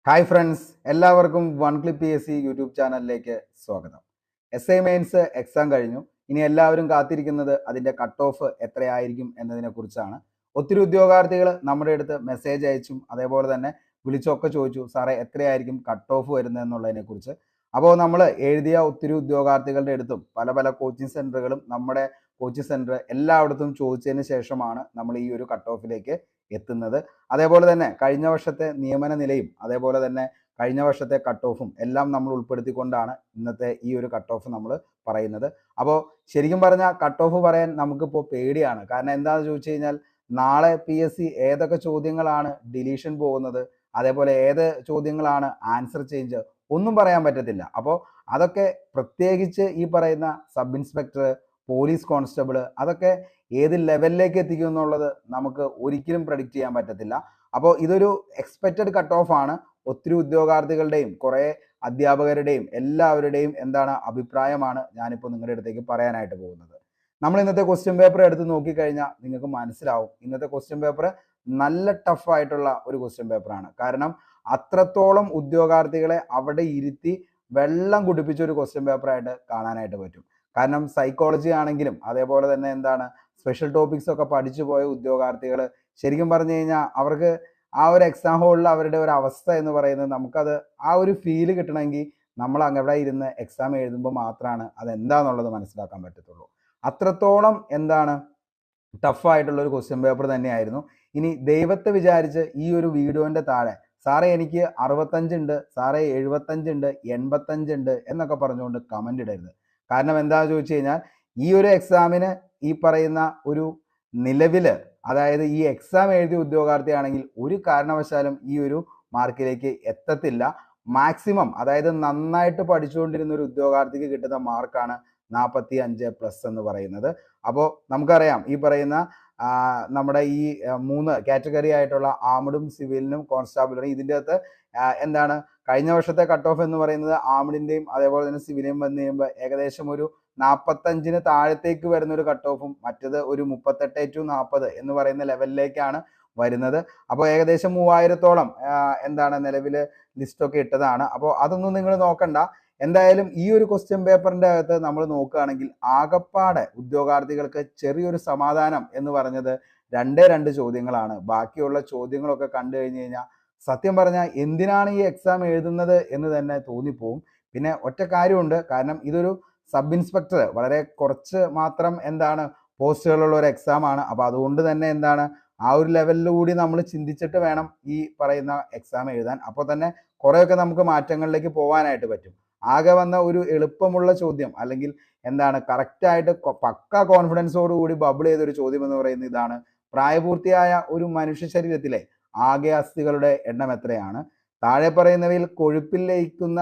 Hi friends, എല്ലാവർക്കും one clip PSC YouTube ചാനലിലേക്ക് സ്വാഗതം. SI മെയിൻസ് എക്സാം കഴിഞ്ഞു. ഇനി എല്ലാവരും കാത്തിരിക്കുന്നത് അതിൻ്റെ കട്ട് ഓഫ് എത്രയായിരിക്കും എന്നതിനെ കുറിച്ചാണ്. ഒത്തിരി ഉദ്യോഗാർത്ഥികൾ നമ്മുടെ അടുത്ത് മെസ്സേജ് അയച്ചും അതേപോലെ തന്നെ വിളിച്ചൊക്കെ ചോദിച്ചു, സാറേ എത്രയായിരിക്കും കട്ട് ഓഫ് വരുന്നത് എന്നുള്ളതിനെ കുറിച്ച്. അപ്പോൾ നമ്മൾ എഴുതിയ ഒത്തിരി ഉദ്യോഗാർത്ഥികളുടെ അടുത്തും പല പല കോച്ചിങ് സെൻറ്ററുകളും നമ്മുടെ കോച്ചിങ് സെൻറ്റർ എല്ലായിടത്തും ചോദിച്ചതിന് ശേഷമാണ് നമ്മൾ ഈ ഒരു കട്ട് ഓഫിലേക്ക് എത്തുന്നത്. അതേപോലെ തന്നെ കഴിഞ്ഞ വർഷത്തെ നിയമന നിലയും അതേപോലെ തന്നെ കഴിഞ്ഞ വർഷത്തെ കട്ട് ഓഫും എല്ലാം നമ്മൾ ഉൾപ്പെടുത്തിക്കൊണ്ടാണ് ഇന്നത്തെ ഈ ഒരു കട്ട് ഓഫ് നമ്മൾ പറയുന്നത്. അപ്പോൾ ശരിക്കും പറഞ്ഞാൽ കട്ട് ഓഫ് പറയാൻ നമുക്കിപ്പോൾ പേടിയാണ്. കാരണം എന്താണെന്ന് ചോദിച്ചു കഴിഞ്ഞാൽ നാളെ PSC ഏതൊക്കെ ചോദ്യങ്ങളാണ് ഡിലീഷൻ പോകുന്നത്, അതേപോലെ ഏത് ചോദ്യങ്ങളാണ് ആൻസർ ചേഞ്ച്, ഒന്നും പറയാൻ പറ്റത്തില്ല. അപ്പോൾ അതൊക്കെ പ്രത്യേകിച്ച് ഈ പറയുന്ന സബ് ഇൻസ്പെക്ടർ, പോലീസ് കോൺസ്റ്റബിൾ, അതൊക്കെ ഏത് ലെവലിലേക്ക് എത്തിക്കും എന്നുള്ളത് നമുക്ക് ഒരിക്കലും പ്രഡിക്റ്റ് ചെയ്യാൻ പറ്റത്തില്ല. അപ്പോൾ ഇതൊരു എക്സ്പെക്റ്റഡ് കട്ട് ഓഫ് ആണ്. ഒത്തിരി ഉദ്യോഗാർത്ഥികളുടെയും കുറേ അധ്യാപകരുടെയും എല്ലാവരുടെയും അഭിപ്രായമാണ് ഞാനിപ്പോൾ നിങ്ങളുടെ അടുത്തേക്ക് പറയാനായിട്ട് പോകുന്നത്. നമ്മൾ ഇന്നത്തെ ക്വസ്റ്റ്യൻ പേപ്പർ എടുത്ത് നോക്കിക്കഴിഞ്ഞാൽ നിങ്ങൾക്ക് മനസ്സിലാവും, ഇന്നത്തെ ക്വസ്റ്റ്യൻ പേപ്പർ നല്ല ടഫായിട്ടുള്ള ഒരു ക്വസ്റ്റ്യൻ പേപ്പറാണ്. കാരണം അത്രത്തോളം ഉദ്യോഗാർത്ഥികളെ അവിടെ ഇരുത്തി വെള്ളം കുടിപ്പിച്ച ഒരു ക്വസ്റ്റ്യൻ പേപ്പറായിട്ട് കാണാനായിട്ട് പറ്റും. കാരണം സൈക്കോളജി ആണെങ്കിലും അതേപോലെ തന്നെ സ്പെഷ്യൽ ടോപ്പിക്സ് ഒക്കെ പഠിച്ചു പോയ ഉദ്യോഗാർത്ഥികൾ ശരിക്കും പറഞ്ഞു കഴിഞ്ഞാൽ അവർക്ക് ആ ഒരു എക്സാം ഹോളിൽ അവരുടെ ഒരു അവസ്ഥ എന്ന് പറയുന്നത് നമുക്കത് ആ ഒരു ഫീല് കിട്ടണമെങ്കിൽ നമ്മൾ അവിടെ ഇരുന്ന് എക്സാം എഴുതുമ്പോൾ മാത്രമാണ് അതെന്താന്നുള്ളത് മനസ്സിലാക്കാൻ പറ്റത്തുള്ളൂ. അത്രത്തോളം ടഫായിട്ടുള്ള ഒരു ക്വസ്റ്റ്യൻ പേപ്പർ തന്നെയായിരുന്നു. ഇനി ദൈവത്തെ വിചാരിച്ച് ഈ ഒരു വീഡിയോൻ്റെ താഴെ സാറേ എനിക്ക് 65 ഉണ്ട്, സാറേ 75 ഉണ്ട്, 85 ഉണ്ട് എന്നൊക്കെ പറഞ്ഞുകൊണ്ട് കമൻ്റ് ഇടരുത്. കാരണം എന്താണെന്ന് ചോദിച്ചു കഴിഞ്ഞാൽ ഈ ഒരു എക്സാമിന് ഈ പറയുന്ന ഒരു നിലവിൽ, അതായത് ഈ എക്സാം എഴുതിയ ഉദ്യോഗാർത്ഥിയാണെങ്കിൽ ഒരു കാരണവശാലും ഈ ഒരു മാർക്കിലേക്ക് എത്തത്തില്ല. മാക്സിമം, അതായത് നന്നായിട്ട് പഠിച്ചുകൊണ്ടിരുന്ന ഒരു ഉദ്യോഗാർത്ഥിക്ക് കിട്ടുന്ന മാർക്കാണ് 45+ എന്ന് പറയുന്നത്. അപ്പോൾ നമുക്കറിയാം ഈ പറയുന്ന നമ്മുടെ ഈ 3 കാറ്റഗറി ആയിട്ടുള്ള ആംഡും സിവിലിനും കോൺസ്റ്റാബിളിനും ഇതിൻ്റെ അകത്ത് കഴിഞ്ഞ വർഷത്തെ കട്ട് ഓഫ് എന്ന് പറയുന്നത് ആംഡിൻ്റെയും അതേപോലെ തന്നെ സിവിലിയും വന്നു കഴിയുമ്പോൾ ഏകദേശം ഒരു 45-ന് താഴത്തേക്ക് വരുന്ന ഒരു കട്ട് ഓഫും മറ്റത് ഒരു 38 to 40 എന്ന് പറയുന്ന ലെവലിലേക്കാണ് വരുന്നത്. അപ്പോൾ ഏകദേശം 3000-ഓളം നിലവിൽ ലിസ്റ്റൊക്കെ ഇട്ടതാണ്. അപ്പോൾ അതൊന്നും നിങ്ങൾ നോക്കണ്ട. എന്തായാലും ഈ ഒരു ക്വസ്റ്റ്യൻ പേപ്പറിൻ്റെ അകത്ത് നമ്മൾ നോക്കുകയാണെങ്കിൽ ആകപ്പാടെ ഉദ്യോഗാർത്ഥികൾക്ക് ചെറിയൊരു സമാധാനം എന്ന് പറഞ്ഞത് 2 ചോദ്യങ്ങളാണ്. ബാക്കിയുള്ള ചോദ്യങ്ങളൊക്കെ കണ്ടു കഴിഞ്ഞ് കഴിഞ്ഞാൽ സത്യം പറഞ്ഞാൽ എന്തിനാണ് ഈ എക്സാം എഴുതുന്നത് എന്ന് തന്നെ തോന്നിപ്പോവും. പിന്നെ ഒറ്റ കാര്യമുണ്ട്, കാരണം ഇതൊരു സബ് ഇൻസ്പെക്ടർ വളരെ കുറച്ച് മാത്രം പോസ്റ്റുകളുള്ള ഒരു എക്സാം ആണ്. അപ്പോൾ അതുകൊണ്ട് തന്നെ ആ ഒരു ലെവലിലൂടെ നമ്മൾ ചിന്തിച്ചിട്ട് വേണം ഈ പറയുന്ന എക്സാം എഴുതാൻ. അപ്പോൾ തന്നെ കുറേയൊക്കെ നമുക്ക് മാറ്റങ്ങളിലേക്ക് പോകാനായിട്ട് പറ്റും. ആകെ വന്ന ഒരു എളുപ്പമുള്ള ചോദ്യം അല്ലെങ്കിൽ കറക്റ്റായിട്ട് പക്ക കോൺഫിഡൻസോടുകൂടി ബബിൾ ചെയ്തൊരു ചോദ്യം എന്ന് പറയുന്നത് ഇതാണ്: പ്രായപൂർത്തിയായ ഒരു മനുഷ്യ ശരീരത്തിലെ ആകെ അസ്ഥികളുടെ എണ്ണം എത്രയാണ്? താഴെ പറയുന്നവയിൽ കൊഴുപ്പിൽ ലയിക്കുന്ന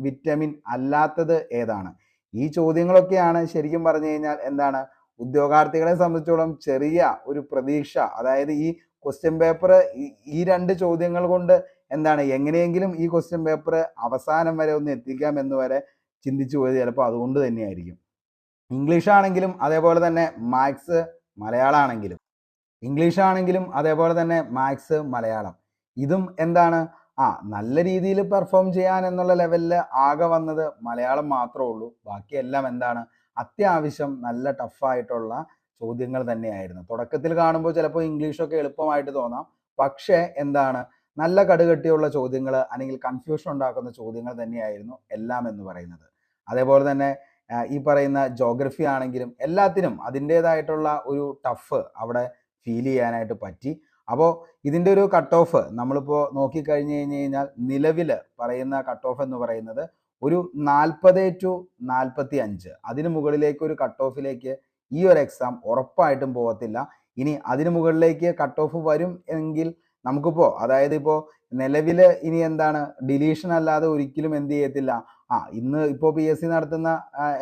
വിറ്റമിൻ അല്ലാത്തത് ഏതാണ്? ഈ ചോദ്യങ്ങളൊക്കെയാണ് ശരിക്കും പറഞ്ഞു കഴിഞ്ഞാൽ ഉദ്യോഗാർത്ഥികളെ സംബന്ധിച്ചോളം ചെറിയ ഒരു പ്രതീക്ഷ, അതായത് ഈ ക്വസ്റ്റ്യൻ പേപ്പർ ഈ 2 ചോദ്യങ്ങൾ കൊണ്ട് എങ്ങനെയെങ്കിലും ഈ ക്വസ്റ്റ്യൻ പേപ്പർ അവസാനം വരെ ഒന്ന് എത്തിക്കാം എന്ന് വരെ ചിന്തിച്ചു പോയത് ചിലപ്പോൾ അതുകൊണ്ട് തന്നെയായിരിക്കും. ഇംഗ്ലീഷ് ആണെങ്കിലും അതേപോലെ തന്നെ മാത്സ് മലയാളം ഇതും നല്ല രീതിയിൽ പെർഫോം ചെയ്യാൻ എന്നുള്ള ലെവലിൽ ആകെ വന്നത് മലയാളം മാത്രമേ ഉള്ളൂ. ബാക്കിയെല്ലാം അത്യാവശ്യം നല്ല ടഫായിട്ടുള്ള ചോദ്യങ്ങൾ തന്നെയായിരുന്നു. തുടക്കത്തിൽ കാണുമ്പോൾ ചിലപ്പോൾ ഇംഗ്ലീഷൊക്കെ എളുപ്പമായിട്ട് തോന്നാം, പക്ഷേ നല്ല കടുകട്ടിയുള്ള ചോദ്യങ്ങൾ അല്ലെങ്കിൽ കൺഫ്യൂഷൻ ഉണ്ടാക്കുന്ന ചോദ്യങ്ങൾ തന്നെയായിരുന്നു എല്ലാം എന്ന് പറയുന്നത്. അതേപോലെ തന്നെ ഈ പറയുന്ന ജോഗ്രഫി ആണെങ്കിലും എല്ലാത്തിനും അതിൻ്റേതായിട്ടുള്ള ഒരു ടഫ് അവിടെ ഫീൽ ചെയ്യാനായിട്ട് പറ്റി. അപ്പോൾ ഇതിൻ്റെ ഒരു കട്ട് ഓഫ് നമ്മളിപ്പോൾ നോക്കിക്കഴിഞ്ഞ് കഴിഞ്ഞാൽ നിലവിൽ പറയുന്ന കട്ട് ഓഫ് എന്ന് പറയുന്നത് ഒരു 40 to 45, അതിന് മുകളിലേക്ക് ഒരു കട്ട് ഓഫിലേക്ക് ഈ ഒരു എക്സാം ഉറപ്പായിട്ടും പോകത്തില്ല. ഇനി അതിന് മുകളിലേക്ക് കട്ട് ഓഫ് വരും എങ്കിൽ നമുക്കിപ്പോൾ, അതായത് ഇപ്പോൾ നിലവിൽ ഇനി ഡിലീഷൻ അല്ലാതെ ഒരിക്കലും എന്ത് ചെയ്യത്തില്ല. ഇന്ന് ഇപ്പോൾ PSC നടത്തുന്ന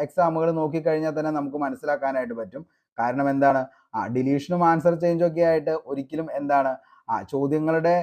എക്സാമുകൾ നോക്കിക്കഴിഞ്ഞാൽ തന്നെ നമുക്ക് മനസ്സിലാക്കാനായിട്ട് പറ്റും. കാരണം ഡിലീഷനും ആൻസർ ചേഞ്ചും ഒക്കെ ആയിട്ട് ഒരിക്കലും ചോദ്യങ്ങളുടെ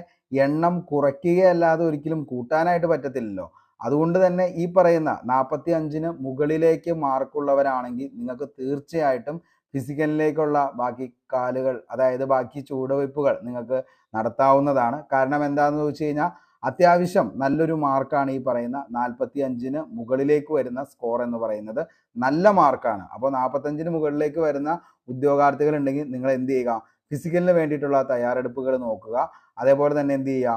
എണ്ണം കുറയ്ക്കുകയല്ലാതെ ഒരിക്കലും കൂട്ടാനായിട്ട് പറ്റത്തില്ലല്ലോ. അതുകൊണ്ട് തന്നെ ഈ പറയുന്ന 45-ന് മുകളിലേക്ക് മാർക്കുള്ളവരാണെങ്കിൽ നിങ്ങൾക്ക് തീർച്ചയായിട്ടും ഫിസിക്കലിലേക്കുള്ള ബാക്കി കാലുകൾ, അതായത് ബാക്കി ചുവടുവയ്പ്പുകൾ നിങ്ങൾക്ക് നടത്താവുന്നതാണ്. കാരണം എന്താണെന്ന് വെച്ച് കഴിഞ്ഞാൽ അത്യാവശ്യം നല്ലൊരു മാർക്കാണ് ഈ പറയുന്ന 45-ന് മുകളിലേക്ക് വരുന്ന സ്കോർ എന്ന് പറയുന്നത് നല്ല മാർക്കാണ്. അപ്പോൾ 45-ന് മുകളിലേക്ക് വരുന്ന ഉദ്യോഗാർത്ഥികൾ ഉണ്ടെങ്കിൽ നിങ്ങൾ എന്ത് ചെയ്യുക, ഫിസിക്കലിന് വേണ്ടിയിട്ടുള്ള തയ്യാറെടുപ്പുകൾ നോക്കുക. അതേപോലെ തന്നെ എന്ത് ചെയ്യുക,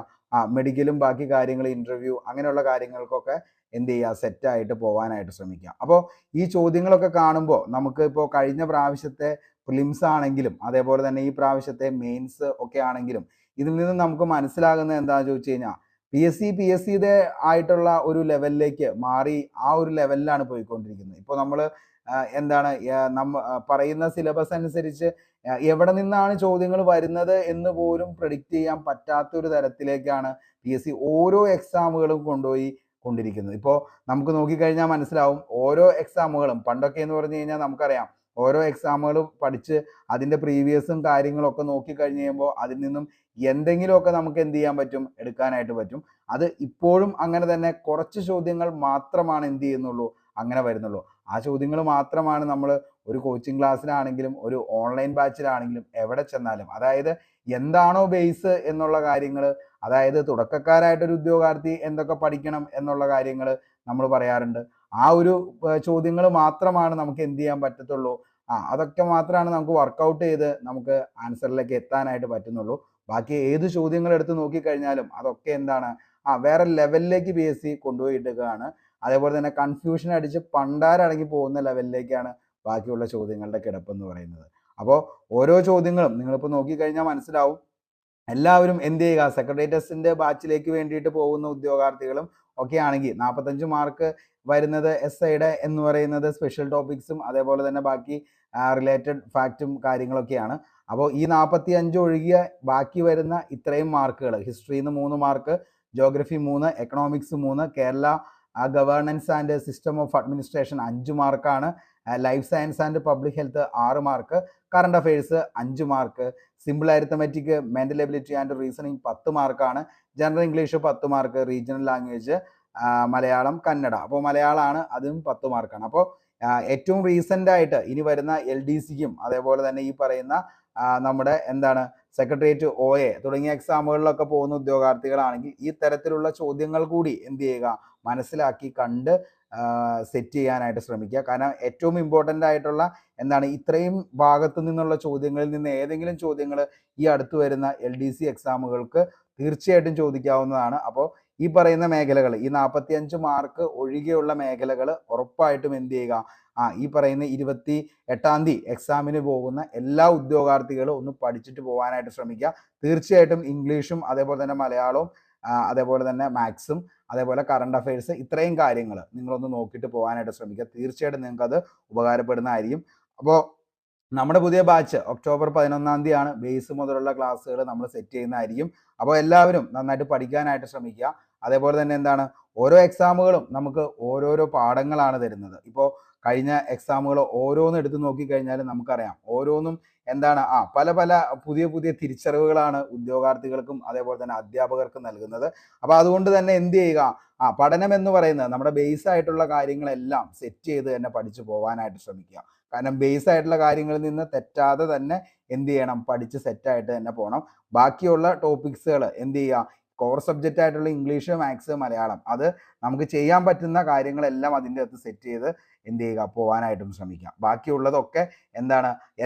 മെഡിക്കലും ബാക്കി കാര്യങ്ങൾ, ഇൻ്റർവ്യൂ അങ്ങനെയുള്ള കാര്യങ്ങൾക്കൊക്കെ എന്ത് ചെയ്യുക, സെറ്റായിട്ട് പോകാനായിട്ട് ശ്രമിക്കുക. അപ്പോൾ ഈ ചോദ്യങ്ങളൊക്കെ കാണുമ്പോൾ നമുക്ക് ഇപ്പോൾ കഴിഞ്ഞ പ്രാവശ്യത്തെ പ്രിലിംസ് ആണെങ്കിലും അതേപോലെ തന്നെ ഈ പ്രാവശ്യത്തെ മെയിൻസ് ഒക്കെ ആണെങ്കിലും ഇതിൽ നിന്ന് നമുക്ക് മനസ്സിലാകുന്നത് എന്താണെന്ന് ചോദിച്ചു കഴിഞ്ഞാൽ പി എസ് സിയുടെ ആയിട്ടുള്ള ഒരു ലെവലിലേക്ക് മാറി ആ ഒരു ലെവലിലാണ് പോയിക്കൊണ്ടിരിക്കുന്നത്. ഇപ്പോൾ നമ്മൾ എന്താണ് പറയുന്ന സിലബസ് അനുസരിച്ച് എവിടെ നിന്നാണ് ചോദ്യങ്ങൾ വരുന്നത് എന്ന് പോലും പ്രെഡിക്റ്റ് ചെയ്യാൻ പറ്റാത്തൊരു തരത്തിലേക്കാണ് പി എസ് സി ഓരോ എക്സാമുകളും കൊണ്ടിരിക്കുന്നത്. ഇപ്പോൾ നമുക്ക് നോക്കിക്കഴിഞ്ഞാൽ മനസ്സിലാവും ഓരോ എക്സാമുകളും പണ്ടൊക്കെ എന്ന് പറഞ്ഞു കഴിഞ്ഞാൽ നമുക്കറിയാം ഓരോ എക്സാമുകളും പഠിച്ച് അതിൻ്റെ പ്രീവിയസും കാര്യങ്ങളൊക്കെ നോക്കിക്കഴിഞ്ഞ് കഴിയുമ്പോൾ അതിൽ നിന്നും എന്തെങ്കിലുമൊക്കെ നമുക്ക് എന്ത് ചെയ്യാൻ പറ്റും, എടുക്കാനായിട്ട് പറ്റും. അത് ഇപ്പോഴും അങ്ങനെ തന്നെ കുറച്ച് ചോദ്യങ്ങൾ മാത്രമാണ് എന്ത് ചെയ്യുന്നുള്ളൂ, അങ്ങനെ വരുന്നുള്ളൂ. ആ ചോദ്യങ്ങൾ മാത്രമാണ് നമ്മൾ ഒരു കോച്ചിങ് ക്ലാസ്സിലാണെങ്കിലും ഒരു ഓൺലൈൻ ബാച്ചിലാണെങ്കിലും എവിടെ ചെന്നാലും, അതായത് എന്താണോ ബേസ് എന്നുള്ള കാര്യങ്ങൾ, അതായത് തുടക്കക്കാരായിട്ടൊരു ഉദ്യോഗാർത്ഥി എന്തൊക്കെ പഠിക്കണം എന്നുള്ള കാര്യങ്ങൾ നമ്മൾ പറയാറുണ്ട്. ആ ഒരു ചോദ്യങ്ങൾ മാത്രമാണ് നമുക്ക് എന്ത് ചെയ്യാൻ പറ്റത്തുള്ളൂ, അതൊക്കെ മാത്രമാണ് നമുക്ക് വർക്കൗട്ട് ചെയ്ത് നമുക്ക് ആൻസറിലേക്ക് എത്താനായിട്ട് പറ്റുന്നുള്ളൂ. ബാക്കി ഏത് ചോദ്യങ്ങൾ എടുത്ത് നോക്കിക്കഴിഞ്ഞാലും അതൊക്കെ എന്താണ്, വേറെ ലെവലിലേക്ക് പി എസ് സി കൊണ്ടുപോയിട്ടൊക്കെയാണ്. അതേപോലെ തന്നെ കൺഫ്യൂഷൻ അടിച്ച് പണ്ടാരടങ്ങി പോകുന്ന ലെവലിലേക്കാണ് ബാക്കിയുള്ള ചോദ്യങ്ങളുടെ കിടപ്പെന്ന് പറയുന്നത്. അപ്പോൾ ഓരോ ചോദ്യങ്ങളും നിങ്ങളിപ്പോൾ നോക്കിക്കഴിഞ്ഞാൽ മനസ്സിലാവും. എല്ലാവരും എന്ത് ചെയ്യുക, സെക്രട്ടറി ടെസ്റ്റിന്റെ ബാച്ചിലേക്ക് വേണ്ടിയിട്ട് പോകുന്ന ഉദ്യോഗാർത്ഥികളും ഒക്കെ ആണെങ്കിൽ 45 മാർക്ക് വരുന്നത് എസ് ഐയുടെ എന്ന് പറയുന്നത് സ്പെഷ്യൽ ടോപ്പിക്സും അതേപോലെ തന്നെ ബാക്കി റിലേറ്റഡ് ഫാക്റ്റും കാര്യങ്ങളൊക്കെയാണ്. അപ്പോൾ ഈ 45 ഒഴികെ ബാക്കി വരുന്ന ഇത്രയും മാർക്കുകൾ, ഹിസ്റ്ററിയിൽ നിന്ന് 3 mark, geography 3, economics 3, Kerala governance and system of administration 5 മാർക്കാണ്, life science and public health 6 mark, current affairs 5 mark, simple arithmetic, mental ability and reasoning 10 മാർക്കാണ്, general English 10 mark, regional language Malayalam Kannada, അപ്പോൾ മലയാളമാണ്, അതും 10 മാർക്കാണ്. അപ്പോൾ ഏറ്റവും റീസെൻ്റ് ആയിട്ട് ഇനി വരുന്ന എൽ ഡി സിക്കും അതേപോലെ തന്നെ ഈ പറയുന്ന നമ്മുടെ എന്താണ് സെക്രട്ടേറിയറ്റ് ഒ എ തുടങ്ങിയ എക്സാമുകളിലൊക്കെ പോകുന്ന ഉദ്യോഗാർത്ഥികളാണെങ്കിൽ ഈ തരത്തിലുള്ള ചോദ്യങ്ങൾ കൂടി എന്ത് ചെയ്യുക, മനസ്സിലാക്കി കണ്ട് സെറ്റ് ചെയ്യാനായിട്ട് ശ്രമിക്കുക. കാരണം ഏറ്റവും ഇമ്പോർട്ടൻ്റ് ആയിട്ടുള്ള എന്താണ്, ഇത്രയും ഭാഗത്തു നിന്നുള്ള ചോദ്യങ്ങളിൽ നിന്ന് ഏതെങ്കിലും ചോദ്യങ്ങൾ ഈ അടുത്ത് വരുന്ന എൽ ഡി സി എക്സാമുകൾക്ക് തീർച്ചയായിട്ടും ചോദിക്കാവുന്നതാണ്. അപ്പോൾ ഈ പറയുന്ന മേഖലകൾ, ഈ 45 മാർക്ക് ഒഴികെയുള്ള മേഖലകൾ ഉറപ്പായിട്ടും എന്ത് ചെയ്യുക, ഈ പറയുന്ന 28-ാം തീയതി എക്സാമിന് പോകുന്ന എല്ലാ ഉദ്യോഗാർത്ഥികളും ഒന്ന് പഠിച്ചിട്ട് പോകാനായിട്ട് ശ്രമിക്കുക. തീർച്ചയായിട്ടും ഇംഗ്ലീഷും അതേപോലെ തന്നെ മലയാളവും അതേപോലെ തന്നെ മാത്സും അതേപോലെ കറണ്ട് അഫയേഴ്സ് ഇത്രയും കാര്യങ്ങൾ നിങ്ങളൊന്ന് നോക്കിയിട്ട് പോകാനായിട്ട് ശ്രമിക്കുക. തീർച്ചയായിട്ടും നിങ്ങൾക്കത് ഉപകാരപ്പെടുന്നതായിരിക്കും. അപ്പോൾ നമ്മുടെ പുതിയ ബാച്ച് ഒക്ടോബർ 11-ാം തീയതിയാണ് ബേസ് മുതലുള്ള ക്ലാസ്സുകൾ നമ്മൾ സെറ്റ് ചെയ്യുന്നതായിരിക്കും. അപ്പോൾ എല്ലാവരും നന്നായിട്ട് പഠിക്കാനായിട്ട് ശ്രമിക്കുക. അതേപോലെ തന്നെ എന്താണ്, ഓരോ എക്സാമുകളും നമുക്ക് ഓരോരോ പാഠങ്ങളാണ് തരുന്നത്. ഇപ്പോൾ കഴിഞ്ഞ എക്സാമുകൾ ഓരോന്നും എടുത്ത് നോക്കിക്കഴിഞ്ഞാൽ നമുക്കറിയാം ഓരോന്നും എന്താണ്, പല പല പുതിയ തിരിച്ചറിവുകളാണ് ഉദ്യോഗാർത്ഥികൾക്കും അതേപോലെ തന്നെ അധ്യാപകർക്കും നൽകുന്നത്. അപ്പോൾ അതുകൊണ്ട് തന്നെ എന്ത് ചെയ്യുക, പഠനം എന്ന് പറയുന്നത് നമ്മുടെ ബേസ് ആയിട്ടുള്ള കാര്യങ്ങളെല്ലാം സെറ്റ് ചെയ്ത് തന്നെ പഠിച്ചു പോകാനായിട്ട് ശ്രമിക്കുക. കാരണം ബേസ് ആയിട്ടുള്ള കാര്യങ്ങളിൽ നിന്ന് തെറ്റാതെ തന്നെ എന്ത് ചെയ്യണം, പഠിച്ച് സെറ്റായിട്ട് തന്നെ പോകണം. ബാക്കിയുള്ള ടോപ്പിക്സുകൾ എന്ത് ചെയ്യുക, കോർ സബ്ജക്റ്റ് ആയിട്ടുള്ള ഇംഗ്ലീഷ്, മാത്സ്, മലയാളം, അത് നമുക്ക് ചെയ്യാൻ പറ്റുന്ന കാര്യങ്ങളെല്ലാം അതിൻ്റെ അകത്ത് സെറ്റ് ചെയ്ത് എന്ത് ചെയ്യുക, പോകാനായിട്ടും ശ്രമിക്കുക. ബാക്കിയുള്ളതൊക്കെ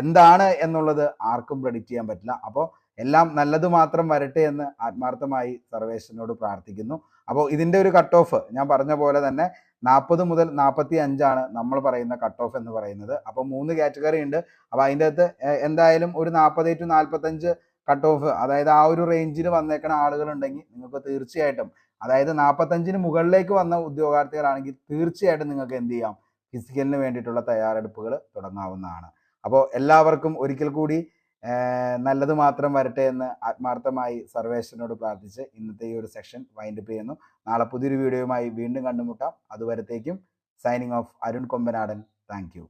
എന്താണ് എന്നുള്ളത് ആർക്കും പ്രെഡിക്റ്റ് ചെയ്യാൻ പറ്റില്ല. അപ്പോൾ എല്ലാം നല്ലത് മാത്രം വരട്ടെ എന്ന് ആത്മാർത്ഥമായി സർവേശ്വരനോട് പ്രാർത്ഥിക്കുന്നു. അപ്പോൾ ഇതിൻ്റെ ഒരു കട്ട് ഓഫ് ഞാൻ പറഞ്ഞ പോലെ തന്നെ 40 മുതൽ 45 നമ്മൾ പറയുന്ന കട്ട് ഓഫ് എന്ന് പറയുന്നത്. അപ്പോൾ 3 കാറ്റഗറി ഉണ്ട്. അപ്പോൾ അതിൻ്റെ അകത്ത് എന്തായാലും ഒരു 40 to 45 കട്ട് ഓഫ്, അതായത് ആ ഒരു റേഞ്ചിൽ വന്നേക്കുന്ന ആളുകളുണ്ടെങ്കിൽ നിങ്ങൾക്ക് തീർച്ചയായിട്ടും, അതായത് 45-ന് മുകളിലേക്ക് വന്ന ഉദ്യോഗാർത്ഥികളാണെങ്കിൽ തീർച്ചയായിട്ടും നിങ്ങൾക്ക് എന്ത് ചെയ്യാം, ഫിസിക്കലിന് വേണ്ടിയിട്ടുള്ള തയ്യാറെടുപ്പുകൾ തുടങ്ങാവുന്നതാണ്. അപ്പോൾ എല്ലാവർക്കും ഒരിക്കൽ കൂടി നല്ലത് മാത്രം വരട്ടെ എന്ന് ആത്മാർത്ഥമായി സർവേശ്വരനോട് പ്രാർത്ഥിച്ച് ഇന്നത്തെ ഈ ഒരു സെഷൻ വൈൻഡപ്പ് ചെയ്യുന്നു. നാളെ പുതിയൊരു വീഡിയോയുമായി വീണ്ടും കണ്ടുമുട്ടാം. അതുവരത്തേക്കും signing off Arun Kombanadan. Thank U.